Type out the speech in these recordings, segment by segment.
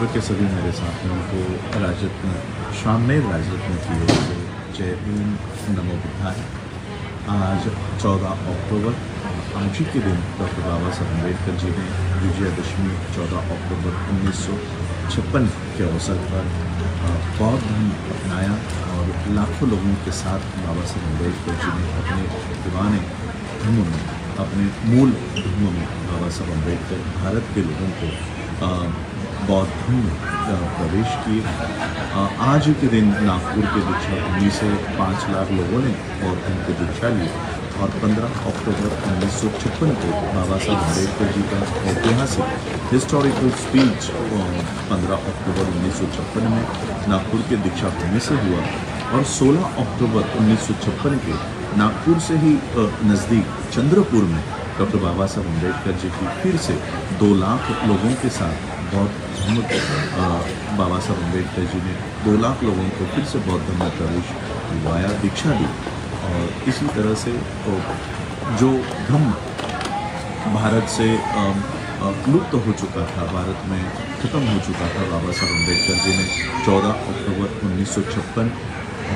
विश्व के सभी मेरे साथियों को राजरत्न शाममेर राजरत्न की ओर से जय भीम, नमो बुद्धाय। आज 14 अक्टूबर, आज ही के दिन डॉक्टर बाबा साहब अम्बेडकर जी ने विजयादशमी 14 अक्टूबर 1956 के अवसर पर बौद्ध धर्म अपनाया और लाखों लोगों के साथ बाबा साहब अम्बेडकर जी ने अपने पुराने धर्मों में, अपने मूल धर्मों में बाबा साहब अम्बेडकर भारत के लोगों को बौद्ध धर्म में प्रवेश किए। आज के दिन नागपुर के दीक्षा भूमि से 5 लाख लोगों ने बौद्ध धर्म की दीक्षा ली और 15 अक्टूबर 1956 को बाबा साहब अम्बेडकर जी का ऐतिहासिक हिस्टोरिकल स्पीच 15 अक्टूबर 1956 में नागपुर के दीक्षा भूमि से हुआ और 16 अक्टूबर 1956 के नागपुर से ही नज़दीक चंद्रपुर में डॉक्टर बाबा साहब अम्बेडकर जी की फिर से 2 लाख लोगों के साथ बौद्ध धर्म बाबा साहब अम्बेडकर जी ने 2 लाख लोगों को फिर से बौद्ध धर्म में प्रवेश दिलवाया, दीक्षा दी। और इसी तरह से जो धर्म भारत से लुप्त हो चुका था, भारत में ख़त्म हो चुका था, बाबा साहब अम्बेडकर जी ने 14 अक्टूबर 1956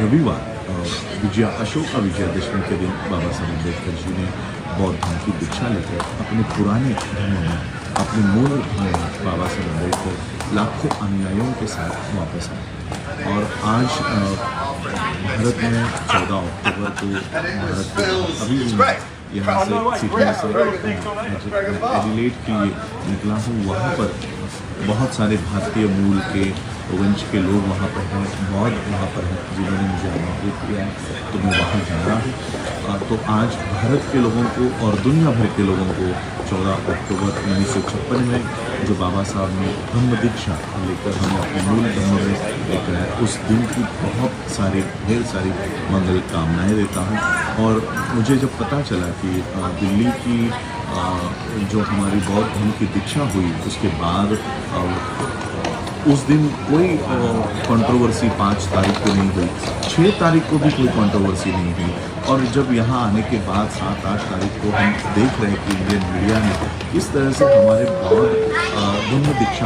रविवार विजया अशोका विजयादशमी के दिन बाबा साहब अम्बेडकर जी ने बौद्ध धर्म की दीक्षा लेकर अपने पुराने धर्मों में, अपने मूल धर्म में बाबा साहब अम्बेडकर लाखों अनुयायियों के साथ वापस आए। और आज भारत में 14 अक्टूबर को भारत के अभी यहाँ से सिडनी से एडिलेड के लिए निकला हूँ। वहाँ पर बहुत सारे भारतीय मूल के वंश के लोग वहाँ पर हैं, बौद्ध वहाँ पर हैं, जिन्होंने मुझे आमंत्रित किया है तो मैं वहाँ जा रहा हूँ। तो आज भारत के लोगों को और दुनिया भर के लोगों को 14 अक्टूबर 1956 में जो बाबा साहब ने धम्म दीक्षा लेकर हमें अपने मूल धर्म में लेकर आए, उस दिन की बहुत सारी ढेर सारी मंगल कामनाएँ देता हूँ। और मुझे जब पता चला कि दिल्ली की जो हमारी बौद्ध धर्म की दीक्षा हुई उसके बाद उस दिन कोई कंट्रोवर्सी 5 तारीख को नहीं हुई, 6 तारीख को भी कोई कंट्रोवर्सी नहीं हुई। और जब यहाँ आने के बाद 7-8 तारीख को हम देख रहे हैं कि इंडियन मीडिया ने किस तरह से हमारे बौद्ध धर्म दीक्षा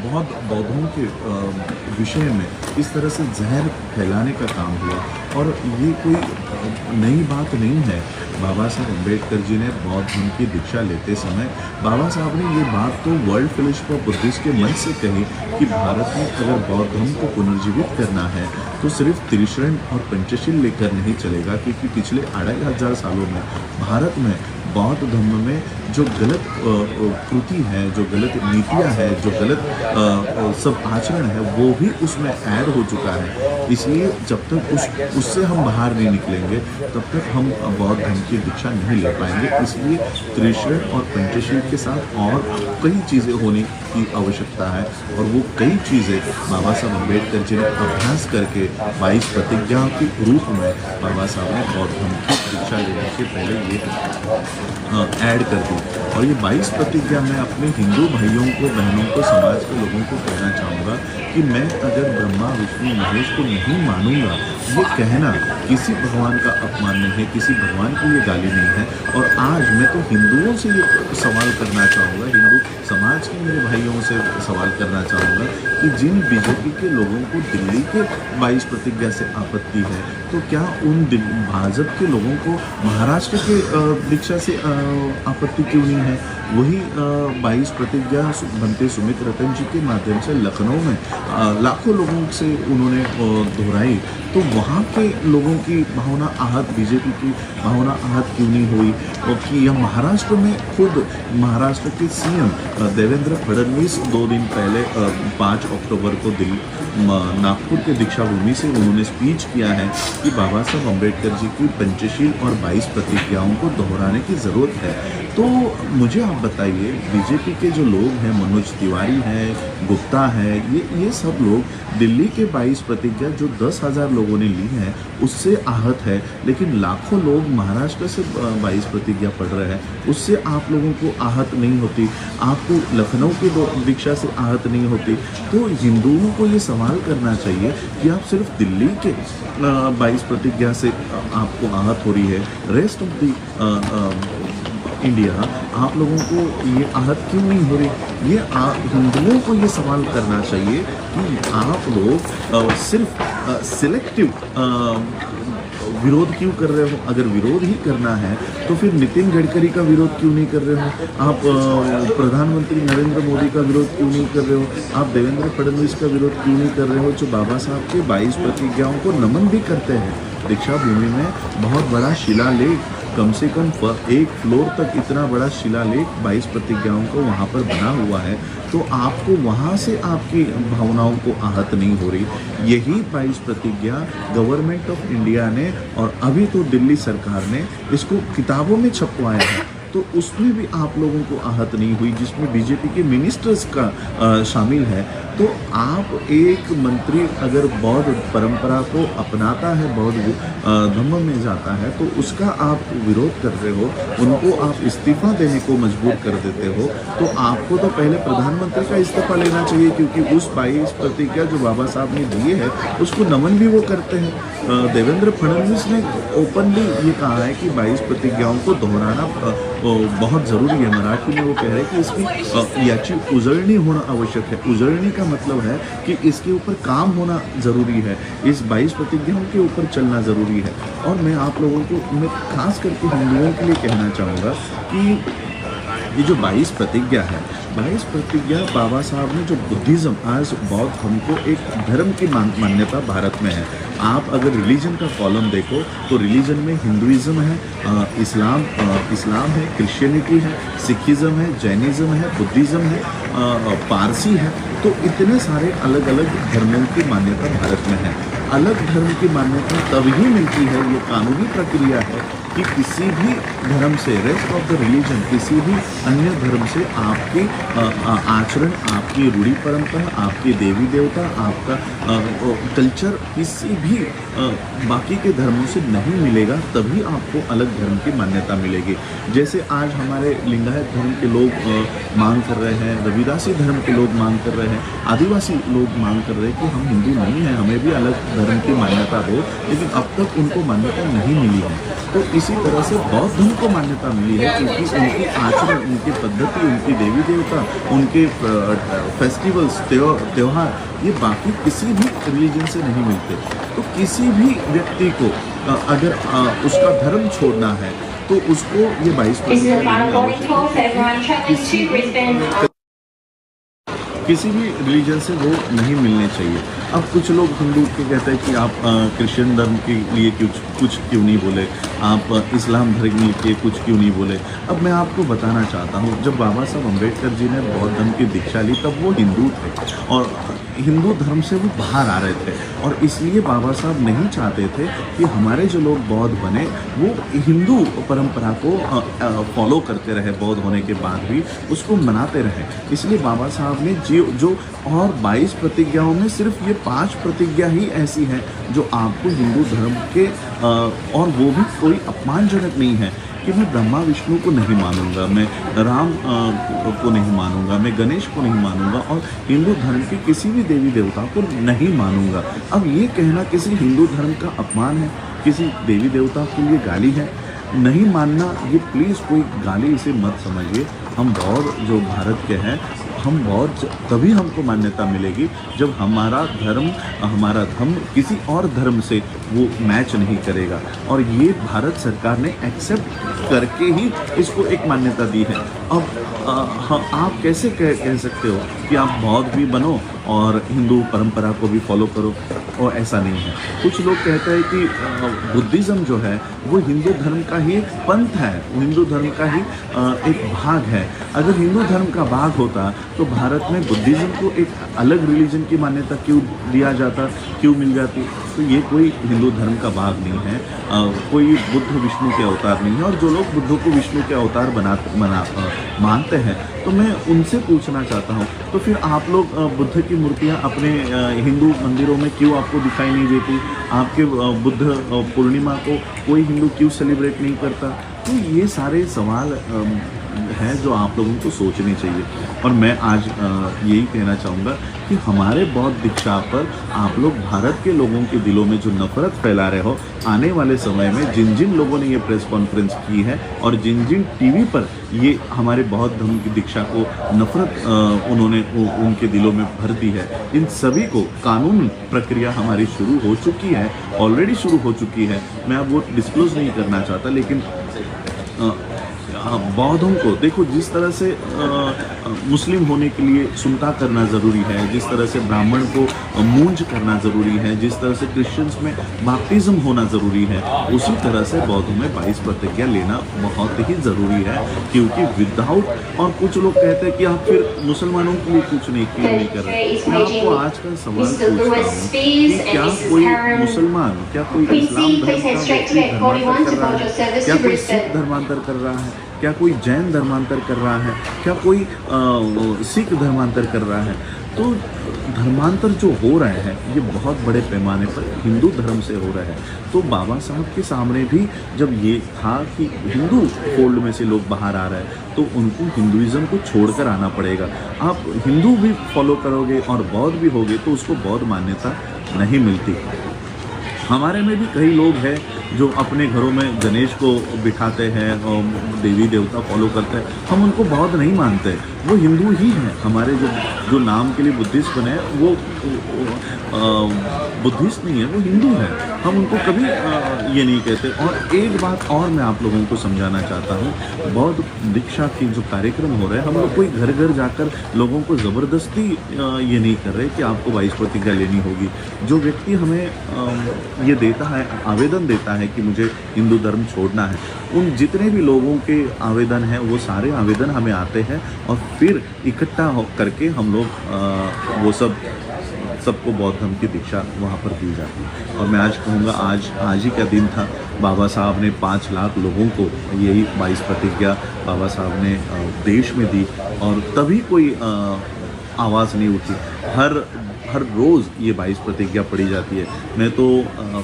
बहुत बौद्धों के विषय में इस तरह से जहर फैलाने का काम हुआ। और ये कोई नई बात नहीं है। बाबा साहब अम्बेडकर जी ने बौद्ध धर्म की दीक्षा लेते समय बाबा साहब ने ये बात तो वर्ल्ड फेलोशिप ऑफ बुद्धिस्ट के मंच से कही कि भारत में अगर बौद्ध धर्म को पुनर्जीवित करना है तो सिर्फ त्रिशरण और पंचशील लेकर नहीं चलेगा, क्योंकि पिछले 2500 सालों में भारत में बौद्ध धर्म में जो गलत कृति है, जो गलत नीतियाँ हैं, जो गलत सब आचरण है, वो भी उसमें ऐड हो चुका है। इसलिए जब तक उससे हम बाहर नहीं निकलेंगे तब तक हम बौद्ध धर्म की दीक्षा नहीं ले पाएंगे। इसलिए त्रिशरण और पंचशील के साथ और कई चीज़ें होने की आवश्यकता है और वो कई चीज़ें बाबा साहब अम्बेडकर जी ने अभ्यास करके 22 प्रतिज्ञा के रूप में बाबा साहब ने बौद्ध धर्म की दीक्षा लेने से पहले ये ऐड कर दी। और ये 22 प्रतिज्ञा मैं अपने हिंदू भाइयों को, बहनों को, समाज के लोगों को कहना चाहूँगा कि मैं अगर ब्रह्मा विष्णु महेश को नहीं मानूंगा, ये कहना किसी भगवान का अपमान नहीं है, किसी भगवान की ये गाली नहीं है। और आज मैं तो हिंदुओं से ये सवाल करना चाहूँगा, हिंदू समाज के मेरे भाइयों से सवाल करना चाहूँगा कि जिन बीजेपी के लोगों को दिल्ली के 22 प्रतिज्ञा से आपत्ति है, तो क्या उन भाजपा के लोगों को महाराष्ट्र के दीक्षा से आपत्ति क्यों नहीं है? वही 22 प्रतिज्ञा बनते सुमित रतन जी के माध्यम से लखनऊ में लाखों लोगों से उन्होंने दोहराई, तो वहाँ के लोगों की भावना आहत, बीजेपी की भावना आहत क्यों नहीं हुई? और कि यह महाराष्ट्र में खुद महाराष्ट्र के सीएम देवेंद्र फडणवीस 2 दिन पहले 5 अक्टूबर को नागपुर के दीक्षा भूमि से उन्होंने स्पीच किया है कि बाबा साहब अम्बेडकर जी की पंचशील और 22 प्रतिज्ञाओं को दोहराने की ज़रूरत है। तो मुझे आप बताइए, बीजेपी के जो लोग हैं, मनोज तिवारी हैं, गुप्ता है, ये सब लोग दिल्ली के 22 प्रतिज्ञा जो 10,000 लोगों ने ली है उससे आहत है, लेकिन लाखों लोग महाराष्ट्र से 22 प्रतिज्ञा पढ़ रहे हैं, उससे आप लोगों को आहत नहीं होती, आपको लखनऊ की दीक्षा से आहत नहीं होती। तो हिंदुओं को ये सवाल करना चाहिए कि आप सिर्फ दिल्ली के 22 प्रतिज्ञा से आपको आहत हो रही है, रेस्ट ऑफ दी इंडिया आप लोगों को ये आहत क्यों नहीं हो रही? ये हिंदुओं को ये सवाल करना चाहिए कि आप लोग सिर्फ सिलेक्टिव विरोध क्यों कर रहे हो? अगर विरोध ही करना है तो फिर नितिन गडकरी का विरोध क्यों नहीं कर रहे हो? आप प्रधानमंत्री नरेंद्र मोदी का विरोध क्यों नहीं कर रहे हो? आप देवेंद्र फडणवीस का विरोध क्यों नहीं कर रहे हो, जो बाबा साहब के 22 प्रतिज्ञाओं को नमन भी करते हैं? दीक्षा भूमि में बहुत बड़ा शिलालेख, कम से कम एक फ्लोर तक इतना बड़ा शिलालेख 22 प्रतिज्ञाओं को वहाँ पर बना हुआ है, तो आपको वहाँ से आपकी भावनाओं को आहत नहीं हो रही। यही 22 प्रतिज्ञा गवर्नमेंट ऑफ इंडिया ने और अभी तो दिल्ली सरकार ने इसको किताबों में छपवाया है, तो उसमें भी आप लोगों को आहत नहीं हुई, जिसमें बीजेपी के मिनिस्टर्स का शामिल है। तो आप एक मंत्री अगर बौद्ध परंपरा को अपनाता है, बौद्ध धर्म में जाता है, तो उसका आप विरोध कर रहे हो, उनको आप इस्तीफा देने को मजबूर कर देते हो, तो आपको तो पहले प्रधानमंत्री का इस्तीफा लेना चाहिए, क्योंकि उस 22 प्रतिज्ञा जो बाबा साहब ने दिए है उसको नमन भी वो करते हैं। देवेंद्र फडणवीस ने ओपनली ये कहा है कि 22 प्रतिज्ञाओं को दोहराना बहुत ज़रूरी है। मराठी में वो कह रहे हैं कि इसकी याची उजळणी होना आवश्यक है। उजळणी का मतलब है कि इसके ऊपर काम होना ज़रूरी है, इस 22 प्रतिज्ञाओं के ऊपर चलना ज़रूरी है। और मैं आप लोगों को, मैं खास करके हिंदुओं के लिए कहना चाहूँगा कि ये जो 22 प्रतिज्ञा है, 22 प्रतिज्ञा बाबा साहब ने जो बुद्धिज़्म, आज बौद्ध धर्म को एक धर्म की मान्यता भारत में है। आप अगर रिलीजन का कॉलम देखो तो रिलीजन में हिंदुइज़्म है, इस्लाम है, क्रिश्चियनिटी है, सिखिज़्म है, जैनिज़्म है, बुद्धिज़्म है, पारसी है। तो इतने सारे अलग अलग धर्मों की मान्यता भारत में है। अलग धर्म की मान्यता तभी मिलती है, ये कानूनी प्रक्रिया है कि किसी भी धर्म से, रेस्ट ऑफ द रिलीजन, किसी भी अन्य धर्म से आपके आचरण, आपकी रूढ़ी परंपरा, आपके देवी देवता, आपका कल्चर किसी भी बाकी के धर्मों से नहीं मिलेगा, तभी आपको अलग धर्म की मान्यता मिलेगी। जैसे आज हमारे लिंगायत धर्म के लोग मांग कर रहे हैं, रविदासी धर्म के लोग मांग कर रहे हैं, आदिवासी लोग मांग कर रहे हैं कि हम हिंदू नहीं हैं, हमें भी अलग धर्म की मान्यता दो, लेकिन अब तक उनको मान्यता नहीं मिली है। तो इसी तरह से बौद्ध धर्म को मान्यता मिली है, क्योंकि उनकी आचरण, उनकी पद्धति, उनकी देवी देवता, उनके फेस्टिवल्स, त्यौहार, ये बाकी किसी भी रिलीजन से नहीं मिलते। तो किसी भी व्यक्ति को अगर उसका धर्म छोड़ना है तो उसको ये 22 किसी भी रिलीजन से वो नहीं मिलने चाहिए। अब कुछ लोग हिंदू के कहते हैं कि आप क्रिश्चियन धर्म के लिए कुछ क्यों नहीं बोले, आप इस्लाम धर्म के लिए कुछ क्यों नहीं बोले। अब मैं आपको बताना चाहता हूँ, जब बाबा साहब अम्बेडकर जी ने बौद्ध धर्म की दीक्षा ली तब वो हिंदू थे और हिंदू धर्म से वो बाहर आ रहे थे, और इसलिए बाबा साहब नहीं चाहते थे कि हमारे जो लोग बौद्ध बने वो हिंदू परंपरा को फॉलो करते रहे, बौद्ध होने के बाद भी उसको मनाते रहे। इसलिए बाबा साहब ने जो और 22 प्रतिज्ञाओं में सिर्फ ये 5 प्रतिज्ञा ही ऐसी हैं जो आपको हिंदू धर्म के और वो भी कोई अपमानजनक नहीं है कि मैं ब्रह्मा विष्णु को नहीं मानूंगा, मैं राम को नहीं मानूंगा, मैं गणेश को नहीं मानूंगा और हिंदू धर्म के किसी भी देवी देवता को नहीं मानूंगा। अब ये कहना किसी हिंदू धर्म का अपमान है, किसी देवी देवता के लिए गाली है? नहीं मानना ये प्लीज़ कोई गाली इसे मत समझिए। हम बौद्ध जो भारत के हैं, हम बौद्ध तभी हमको मान्यता मिलेगी जब हमारा धर्म किसी और धर्म से वो मैच नहीं करेगा, और ये भारत सरकार ने एक्सेप्ट करके ही इसको एक मान्यता दी है। अब आप कैसे कह सकते हो कि आप बौद्ध भी बनो और हिंदू परंपरा को भी फॉलो करो, और ऐसा नहीं है। कुछ लोग कहते हैं कि बुद्धिज़्म जो है वो हिंदू धर्म का ही पंथ है, हिंदू धर्म का ही एक भाग है। अगर हिंदू धर्म का भाग होता तो भारत में बुद्धिज़्म को एक अलग रिलीजन की मान्यता क्यों दिया जाता, क्यों मिल जाती? तो ये कोई हिंदू धर्म का भाग नहीं है, कोई बुद्ध विष्णु के अवतार नहीं है। और जो लोग बुद्धों को विष्णु के अवतार मानते हैं, तो मैं उनसे पूछना चाहता हूँ, तो फिर आप लोग बुद्ध की मूर्तियाँ अपने हिंदू मंदिरों में क्यों आपको दिखाई नहीं देती? आपके बुद्ध पूर्णिमा को कोई हिंदू क्यों सेलिब्रेट नहीं करता? तो ये सारे सवाल है जो आप लोगों को सोचनी चाहिए। और मैं आज यही कहना चाहूँगा कि हमारे बौद्ध दीक्षा पर आप लोग भारत के लोगों के दिलों में जो नफरत फैला रहे हो, आने वाले समय में जिन जिन लोगों ने ये प्रेस कॉन्फ्रेंस की है और जिन जिन टीवी पर ये हमारे बौद्ध धर्म की दीक्षा को नफरत उन्होंने उनके दिलों में भर दी है, इन सभी को कानून प्रक्रिया हमारी शुरू हो चुकी है, ऑलरेडी शुरू हो चुकी है। मैं अब वो डिस्क्लोज नहीं करना चाहता, लेकिन बौद्धों को देखो, जिस तरह से मुस्लिम होने के लिए सुनता करना ज़रूरी है, जिस तरह से ब्राह्मण को मूंज करना ज़रूरी है, जिस तरह से क्रिश्चियंस में बैप्टिज्म होना ज़रूरी है, उसी तरह से बौद्धों में 22 प्रतिज्ञा लेना बहुत ही ज़रूरी है। क्योंकि विदाउट, और कुछ लोग कहते हैं कि आप फिर मुसलमानों के लिए कुछ नहीं कर रहे। मैं आपको आज का सवाल पूछता हूँ कि क्या कोई मुसलमान, क्या कोई इस्लाम धर्म का धर्मांतर कर रहा है, क्या कोई सिख धर्मांतर कर रहा है, क्या कोई जैन धर्मांतर कर रहा है, क्या कोई सिख धर्मांतर कर रहा है? तो धर्मांतर जो हो रहे हैं ये बहुत बड़े पैमाने पर हिंदू धर्म से हो रहा है। तो बाबा साहब के सामने भी जब ये था कि हिंदू फोल्ड में से लोग बाहर आ रहे हैं, तो उनको हिंदुइज्म को छोड़कर आना पड़ेगा। आप हिंदू भी फॉलो करोगे और बौद्ध भी होगे तो उसको बौद्ध मान्यता नहीं मिलती। हमारे में भी कई लोग हैं जो अपने घरों में गणेश को बिठाते हैं और देवी देवता फॉलो करते हैं, हम उनको बौद्ध नहीं मानते, वो हिंदू ही हैं। हमारे जो नाम के लिए बुद्धिस्ट बने हैं वो बुद्धिस्ट नहीं है, वो हिंदू है, हम उनको कभी ये नहीं कहते। और एक बात और मैं आप लोगों को समझाना चाहता हूँ, बौद्ध दीक्षा की जो कार्यक्रम हो रहे हैं, हम लोग कोई घर घर जाकर लोगों को ज़बरदस्ती ये नहीं कर रहे कि आपको 22 प्रतिज्ञा लेनी होगी। जो व्यक्ति हमें ये देता है, आवेदन देता है कि मुझे हिंदू धर्म छोड़ना है, उन जितने भी लोगों के आवेदन हैं वो सारे आवेदन हमें आते हैं और फिर इकट्ठा हो करके हम लोग वो सबको बौद्ध धर्म की दीक्षा वहाँ पर दी जाती है। और मैं आज कहूँगा, आज ही का दिन था, बाबा साहब ने 5 लाख लोगों को यही 22 प्रतिज्ञा बाबा साहब ने देश में दी और तभी कोई आवाज़ नहीं उठी। हर रोज़ ये 22 प्रतिज्ञा पढ़ी जाती है। मैं तो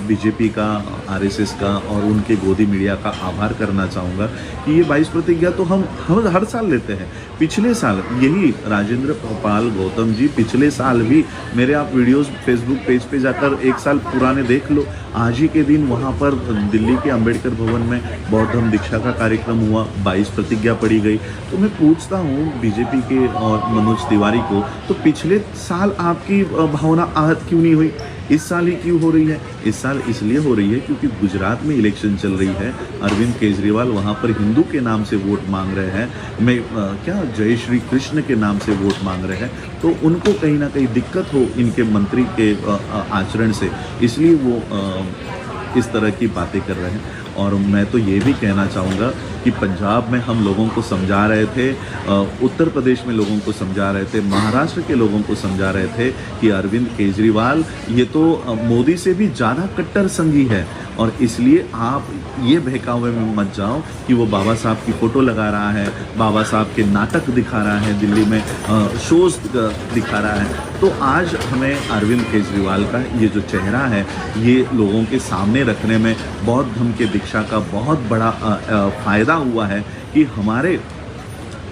बीजेपी का, आरएसएस का और उनके गोदी मीडिया का आभार करना चाहूँगा कि ये 22 प्रतिज्ञा तो हम हर साल लेते हैं। पिछले साल यही राजेंद्र पाल गौतम जी, पिछले साल भी मेरे आप वीडियोस फेसबुक पेज पे जाकर 1 साल पुराने देख लो, आज ही के दिन वहाँ पर दिल्ली के अंबेडकर भवन में बौद्ध धर्म दीक्षा का कार्यक्रम हुआ, 22 प्रतिज्ञा पढ़ी गई। तो मैं पूछता हूँ बीजेपी के और मनोज तिवारी को, तो पिछले साल आपकी भावना आहत क्यों नहीं हुई? इस साल ही क्यों हो रही है? इस साल इसलिए हो रही है क्योंकि गुजरात में इलेक्शन चल रही है, अरविंद केजरीवाल वहाँ पर हिंदू के नाम से वोट मांग रहे हैं, क्या जय श्री कृष्ण के नाम से वोट मांग रहे हैं। तो उनको कहीं ना कहीं दिक्कत हो इनके मंत्री के आचरण से, इसलिए वो इस तरह की बातें कर रहे हैं। और मैं तो ये भी कहना चाहूँगा कि पंजाब में हम लोगों को समझा रहे थे, उत्तर प्रदेश में लोगों को समझा रहे थे, महाराष्ट्र के लोगों को समझा रहे थे कि अरविंद केजरीवाल ये तो मोदी से भी ज़्यादा कट्टर संघी है और इसलिए आप ये बहकावे में मत जाओ कि वो बाबा साहब की फ़ोटो लगा रहा है, बाबा साहब के नाटक दिखा रहा है, दिल्ली में शोज़ दिखा रहा है। तो आज हमें अरविंद केजरीवाल का ये जो चेहरा है ये लोगों के सामने रखने में बौद्ध धर्म के दीक्षा का बहुत बड़ा फ़ायदा हुआ है कि हमारे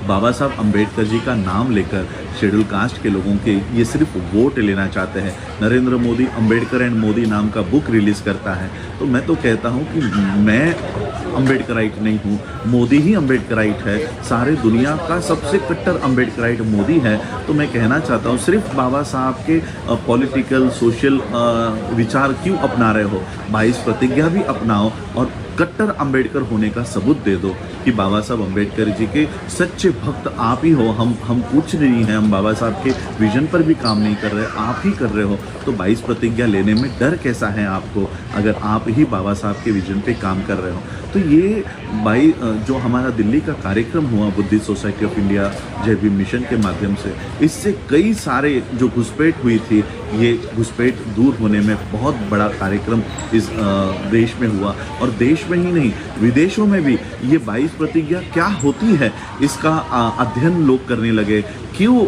बाबा साहब अम्बेडकर जी का नाम लेकर शेड्यूल कास्ट के लोगों के ये सिर्फ वोट लेना चाहते हैं। नरेंद्र मोदी अम्बेडकर एंड मोदी नाम का बुक रिलीज़ करता है, तो मैं तो कहता हूँ कि मैं अम्बेडकराइट नहीं हूँ, मोदी ही अम्बेडकराइट है, सारे दुनिया का सबसे कट्टर अम्बेडकराइट मोदी है। तो मैं कहना चाहता हूँ सिर्फ बाबा साहब के पॉलिटिकल सोशल विचार क्यों अपना रहे हो, 22 प्रतिज्ञा भी अपनाओ और कट्टर अम्बेडकर होने का सबूत दे दो कि बाबा साहब अम्बेडकर जी के सच्चे भक्त आप ही हो। हम कुछ नहीं हैं, हम बाबा साहब के विजन पर भी काम नहीं कर रहे, आप ही कर रहे हो। तो 22 प्रतिज्ञा लेने में डर कैसा है आपको, अगर आप ही बाबा साहब के विजन पे काम कर रहे हो। तो ये जो हमारा दिल्ली का कार्यक्रम हुआ बुद्धिस्ट सोसाइटी ऑफ इंडिया जय भीम मिशन के माध्यम से, इससे कई सारे जो घुसपैठ हुई थी, ये घुसपैठ दूर होने में बहुत बड़ा कार्यक्रम इस देश में हुआ। और देश में ही नहीं, विदेशों में भी ये 22 प्रतिज्ञा क्या होती है इसका अध्ययन लोग करने लगे। क्यों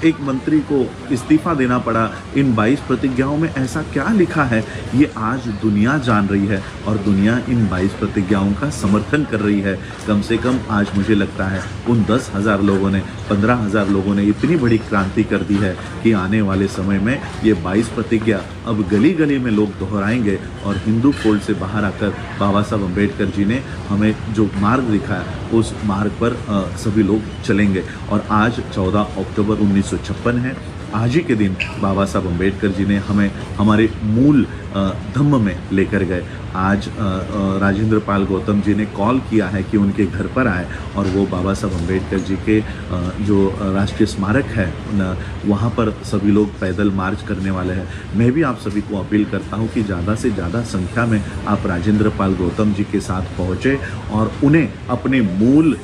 एक मंत्री को इस्तीफा देना पड़ा? इन 22 प्रतिज्ञाओं में ऐसा क्या लिखा है, ये आज दुनिया जान रही है और दुनिया इन 22 प्रतिज्ञाओं का समर्थन कर रही है। कम से कम आज मुझे लगता है उन 10,000 लोगों ने, 15,000 लोगों ने इतनी बड़ी क्रांति कर दी है कि आने वाले समय में ये 22 प्रतिज्ञा अब गली गली में लोग दोहराएंगे और हिंदू फोल्ड से बाहर आकर बाबा साहब अम्बेडकर जी ने हमें जो मार्ग दिखाया उस मार्ग पर सभी लोग चलेंगे। और आज 14 अक्टूबर 1956 है। आज ही के दिन बाबा साहब अम्बेडकर जी ने हमें हमारे मूल धम्म में लेकर गए। आज राजेंद्र पाल गौतम जी ने कॉल किया है कि उनके घर पर आए और वो बाबा साहब अम्बेडकर जी के जो राष्ट्रीय स्मारक है वहाँ पर सभी लोग पैदल मार्च करने वाले हैं। मैं भी आप सभी को अपील करता हूँ कि ज़्यादा से ज़्यादा संख्या में आप राजेंद्र पाल गौतम जी के साथ पहुँचे और उन्हें अपने मूल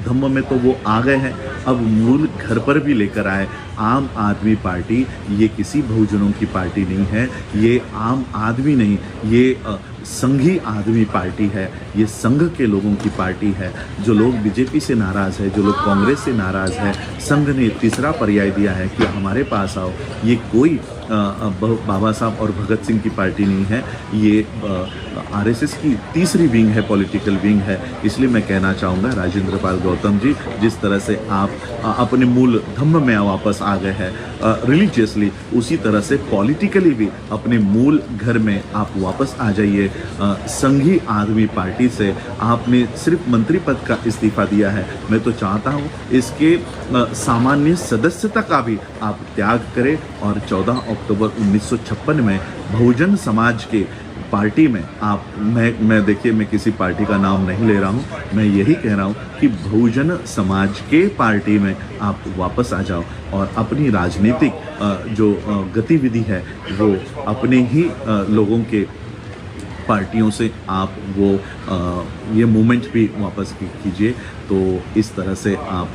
धम्म में तो वो आ गए हैं, अब मूल घर पर भी लेकर आए। आम आदमी पार्टी ये किसी बहुजनों की पार्टी नहीं है, ये आम आदमी नहीं, ये संघी आदमी पार्टी है, ये संघ के लोगों की पार्टी है। जो लोग बीजेपी से नाराज़ है, जो लोग कांग्रेस से नाराज़ है, संघ ने तीसरा पर्याय दिया है कि हमारे पास आओ। ये कोई बाबा साहब और भगत सिंह की पार्टी नहीं है, ये आरएसएस की तीसरी विंग है, पॉलिटिकल विंग है। इसलिए मैं कहना चाहूँगा राजेंद्र पाल गौतम जी, जिस तरह से आप अपने मूल धम्म में वापस आ गए हैं रिलीजियसली, उसी तरह से पॉलिटिकली भी अपने मूल घर में आप वापस आ जाइए। संघी आदमी पार्टी से आपने सिर्फ मंत्री पद का इस्तीफा दिया है, मैं तो चाहता हूँ इसके सामान्य सदस्यता का भी आप त्याग करें और 14 अक्टूबर 1956 में बहुजन समाज के पार्टी में आप, मैं देखिए मैं किसी पार्टी का नाम नहीं ले रहा हूँ, मैं यही कह रहा हूँ कि बहुजन समाज के पार्टी में आप वापस आ जाओ और अपनी राजनीतिक जो गतिविधि है वो अपने ही लोगों के पार्टियों से आप वो ये मूवमेंट भी वापस कीजिए। तो इस तरह से आप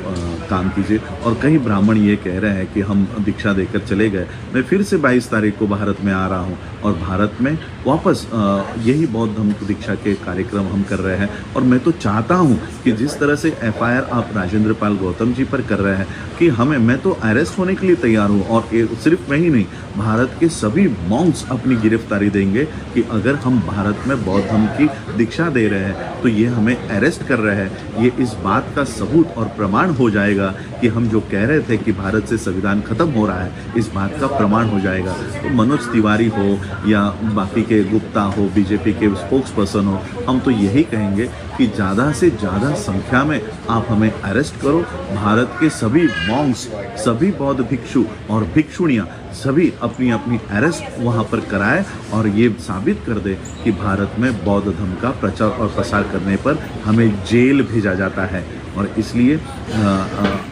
काम कीजिए। और कई ब्राह्मण ये कह रहे हैं कि हम दीक्षा देकर चले गए। मैं फिर से 22 तारीख को भारत में आ रहा हूँ और भारत में वापस यही बौद्ध धम्म दीक्षा के कार्यक्रम हम कर रहे हैं। और मैं तो चाहता हूँ कि जिस तरह से एफआईआर आप राजेंद्र पाल गौतम जी पर कर रहे हैं कि मैं तो अरेस्ट होने के लिए तैयार हूँ। और सिर्फ मैं ही नहीं, भारत के सभी मॉन्क्स अपनी गिरफ्तारी देंगे कि अगर हम भारत में बौद्ध धर्म की दीक्षा दे रहे हैं तो ये हमें अरेस्ट कर रहे हैं। ये इस बात का सबूत और प्रमाण हो जाएगा कि हम जो कह रहे थे कि भारत से संविधान खत्म हो रहा है, इस बात का प्रमाण हो जाएगा। तो मनोज तिवारी हो या बाकी के गुप्ता हो, बीजेपी के स्पोक्स पर्सन हो, हम तो यही कहेंगे कि ज़्यादा से ज़्यादा संख्या में आप हमें अरेस्ट करो। भारत के सभी मॉन्क्स, सभी बौद्ध भिक्षु और भिक्षुणियाँ सभी अपनी अपनी अरेस्ट वहाँ पर कराए और ये साबित कर दे कि भारत में बौद्ध धर्म का प्रचार और प्रसार करने पर हमें जेल भेजा जाता है। और इसलिए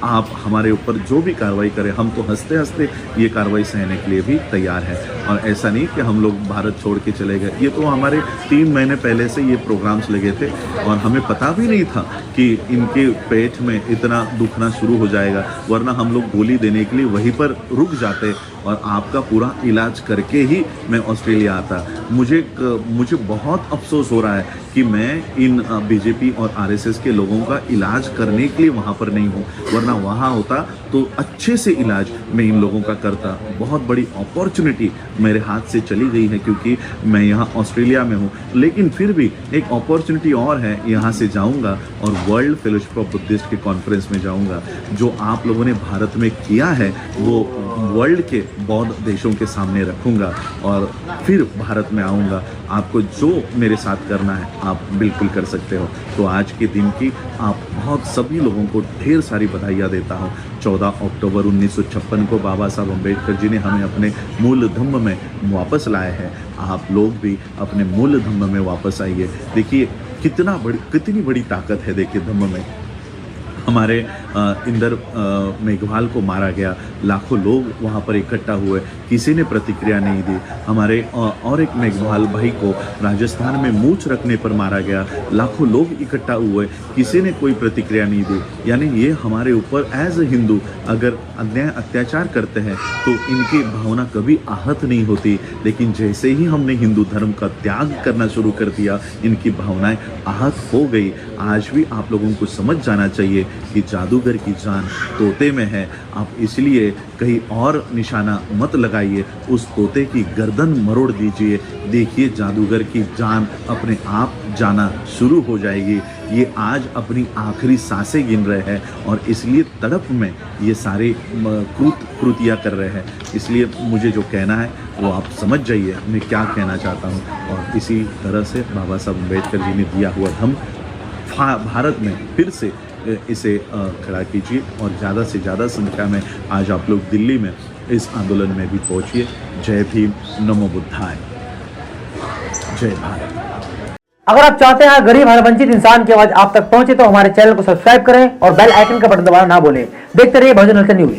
आप हमारे ऊपर जो भी कार्रवाई करें, हम तो हंसते हंसते ये कार्रवाई सहने के लिए भी तैयार है। और ऐसा नहीं कि हम लोग भारत छोड़ के चले गए, ये तो हमारे 3 महीने पहले से ये प्रोग्राम्स लगे थे और हमें पता भी नहीं था कि इनके पेट में इतना दुखना शुरू हो जाएगा, वरना हम लोग गोली देने के लिए वहीं पर रुक जाते और आपका पूरा इलाज करके ही मैं ऑस्ट्रेलिया आता। मुझे बहुत अफसोस हो रहा है कि मैं इन बीजेपी और आरएसएस के लोगों का इलाज करने के लिए वहाँ पर नहीं हूँ, वरना वहाँ होता तो अच्छे से इलाज मैं इन लोगों का करता। बहुत बड़ी अपॉर्चुनिटी मेरे हाथ से चली गई है क्योंकि मैं यहाँ ऑस्ट्रेलिया में हूँ, लेकिन फिर भी एक अपॉर्चुनिटी और है, यहाँ से जाऊँगा और वर्ल्ड फेलोशिप ऑफ बुद्धिस्ट के कॉन्फ्रेंस में जाऊँगा। जो आप लोगों ने भारत में किया है वो वर्ल्ड के बौद्ध देशों के सामने रखूँगा और फिर भारत में आऊँगा। आपको जो मेरे साथ करना है आप बिल्कुल कर सकते हो। तो आज के दिन की आप बहुत सभी लोगों को ढेर सारी बधाइयाँ देता हूँ। 14 अक्टूबर 1956 को बाबा साहब अम्बेडकर जी ने हमें अपने मूल धम्म में वापस लाए हैं। आप लोग भी अपने मूल धम्म में वापस आइए। देखिए कितनी बड़ी ताकत है। देखिए धम्म में हमारे इंदर मेघवाल को मारा गया, लाखों लोग वहाँ पर इकट्ठा हुए, किसी ने प्रतिक्रिया नहीं दी। हमारे और एक मेघवाल भाई को राजस्थान में मूंछ रखने पर मारा गया, लाखों लोग इकट्ठा हुए, किसी ने कोई प्रतिक्रिया नहीं दी। यानी ये हमारे ऊपर एज ए हिंदू अगर अन्याय अत्याचार करते हैं तो इनकी भावना कभी आहत नहीं होती, लेकिन जैसे ही हमने हिंदू धर्म का त्याग करना शुरू कर दिया इनकी भावनाएं आहत हो गई। आज भी आप लोगों को समझ जाना चाहिए कि जादूगर जादूगर की जान तोते में है। आप इसलिए कहीं और निशाना मत लगाइए, उस तोते की गर्दन मरोड़ दीजिए। देखिए जादूगर की जान अपने आप जाना शुरू हो जाएगी। ये आज अपनी आखिरी सांसें गिन रहे हैं और इसलिए तड़प में ये सारे कृतियाँ कर रहे हैं। इसलिए मुझे जो कहना है वो आप समझ जाइए मैं क्या कहना चाहता हूँ। और इसी तरह से बाबा साहब अम्बेडकर जी ने दिया हुआ धम्म भारत में फिर से इसे खड़ा कीजिए और ज़्यादा से ज़्यादा संख्या में आज आप लोग दिल्ली में इस आंदोलन में भी पहुँचिए। जय भीम, नमो बुद्धाय, जय भारत। अगर आप चाहते हैं गरीब हर वंचित इंसान की आवाज आप तक पहुंचे तो हमारे चैनल को सब्सक्राइब करें और बेल आइकन का बटन दबाना ना भूलें। देखते रहिए बहुजन हलचल न्यूज।